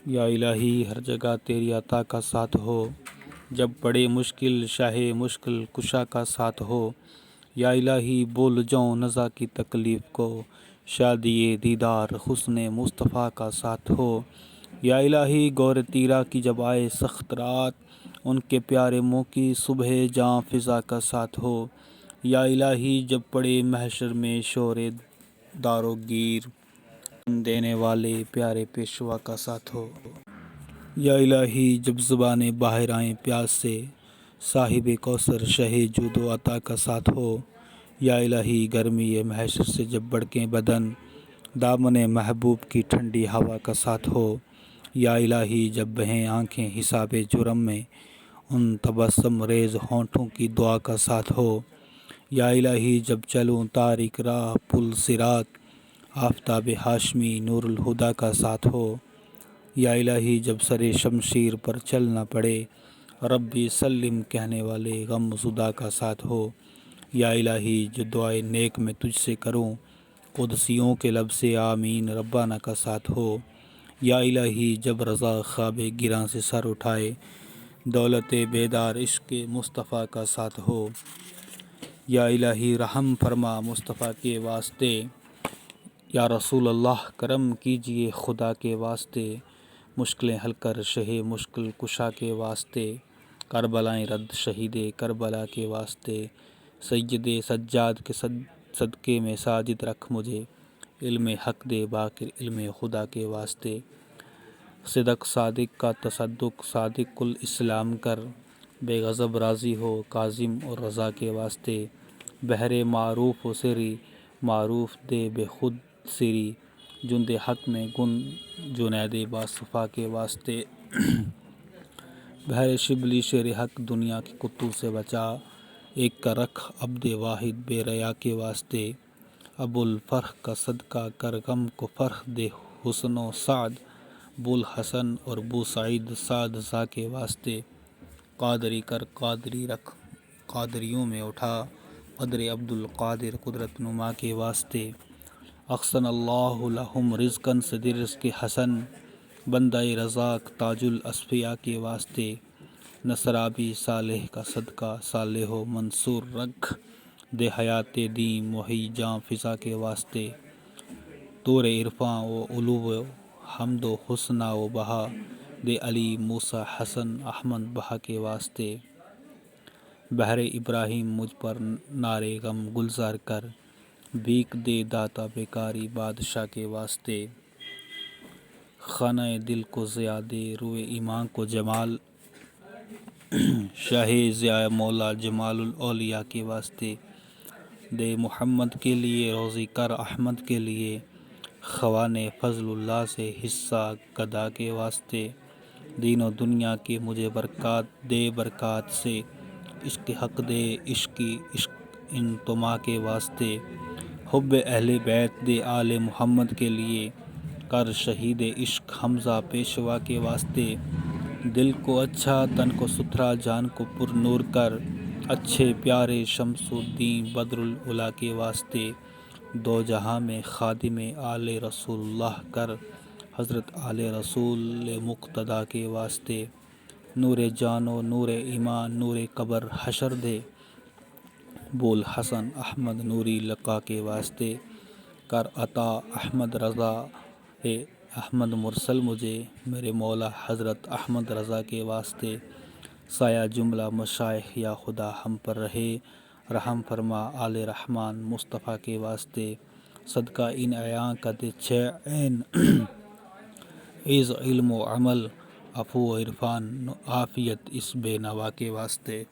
یا الہی ہر جگہ تیری عطا کا ساتھ ہو، جب بڑے مشکل شاہ مشکل کشا کا ساتھ ہو۔ یا الہی بول جاؤں نزا کی تکلیف کو، شادی دیدار حسن مصطفیٰ کا ساتھ ہو۔ یا الہی گور تیرا کی جب آئے سخت رات، ان کے پیارے منہ کی صبح جاں فضا کا ساتھ ہو۔ یا الہی جب پڑے محشر میں شور دار و گیر، دینے والے پیارے پیشوا کا ساتھ ہو۔ یا الہی جب زبانیں باہر آئیں پیاس سے، صاحب کوثر شہ جود و عطا کا ساتھ ہو۔ یا الہی گرمی محشر سے جب بڑکیں بدن، دامن محبوب کی ٹھنڈی ہوا کا ساتھ ہو۔ یا الہی جب بہیں آنکھیں حساب جرم میں، ان تبسم ریز ہونٹوں کی دعا کا ساتھ ہو۔ یا الہی جب چلوں تاریک راہ پل صراط، آفتاب ہاشمی نور الہدیٰ کا ساتھ ہو۔ یا الہی جب سر شمشیر پر چلنا پڑے، ربی سلم کہنے والے غم زدہ کا ساتھ ہو۔ یا الہی جو دعائے نیک میں تجھ سے کروں، قدسیوں کے لب سے آمین ربانہ کا ساتھ ہو۔ یا الہی جب رضا خواب گراں سے سر اٹھائے، دولت بیدار عشق مصطفیٰ کا ساتھ ہو۔ یا الہی رحم فرما مصطفیٰ کے واسطے، یا رسول اللہ کرم کیجئے خدا کے واسطے، مشکلیں حل کر شہ مشکل کشا کے واسطے، کربلائیں رد شہید کربلا کے واسطے، سید سجاد کے صدقے میں ساجد رکھ مجھے، علم حق دے باقر علم خدا کے واسطے، صدق صادق کا تصدق صادق الاسلام کر، بے غضب راضی ہو کاظم اور رضا کے واسطے، بحر معروف و سری معروف دے بے خود سری، جند حق میں گن جنید باصفا کے واسطے، بحر شبلی شیر حق دنیا کے کتوں سے بچا، ایک کا رکھ عبد واحد بے ریا کے واسطے، ابو الفرح کا صدقہ کر غم کو فرح دے حسن و سعد، بو الحسن اور بو سعید سعد زا کے واسطے، قادری کر قادری رکھ قادریوں میں اٹھا، قدر عبد القادر قدرت نما کے واسطے، احسن اللہ لہم رزقاً صدر رزق حسن، بندہ رزاق تاج الاصفیاء کے واسطے، نصرابی صالح کا صدقہ صالح و منصور رکھ، دے حیات دین محی جاں فضا کے واسطے، طور عرفاں و علو و حمد و حسنہ و بہا، دے علی موسیٰ حسن احمد بہا کے واسطے، بحر ابراہیم مجھ پر نارے غم گلزار کر، بھیک دے داتا بیکاری بادشاہ کے واسطے، خانہ دل کو ضیاء دے روئے ایمان کو جمال، شاہ ضیاء مولا جمال الاولیاء کے واسطے، دے محمد کے لیے روزی کر احمد کے لیے، خوان فضل اللہ سے حصہ گدا کے واسطے، دین و دنیا کے مجھے برکات دے برکات سے، عشق حق دے عشقی عشق انتما کے واسطے، حب اہل بیت دے آل محمد کے لیے، کر شہید عشق حمزہ پیشوا کے واسطے، دل کو اچھا تن کو ستھرا جان کو پر نور کر، اچھے پیارے شمس الدین بدر العلا کے واسطے، دو جہاں میں خادم آل رسول اللہ کر، حضرت آل رسول مقتدیٰ کے واسطے، نور جان و نور ایمان نور قبر حشر دے، بول حسن احمد نوری لقا کے واسطے، کر عطا احمد رضا احمد مرسل مجھے، میرے مولا حضرت احمد رضا کے واسطے، سایہ جملہ مشائخ یا خدا ہم پر رہے، رحم فرما آل رحمان مصطفیٰ کے واسطے، صدقہ ان عیاں کا دے چھ عین، عز علم و عمل عفو و عرفان عافیت اس بے نوا کے واسطے۔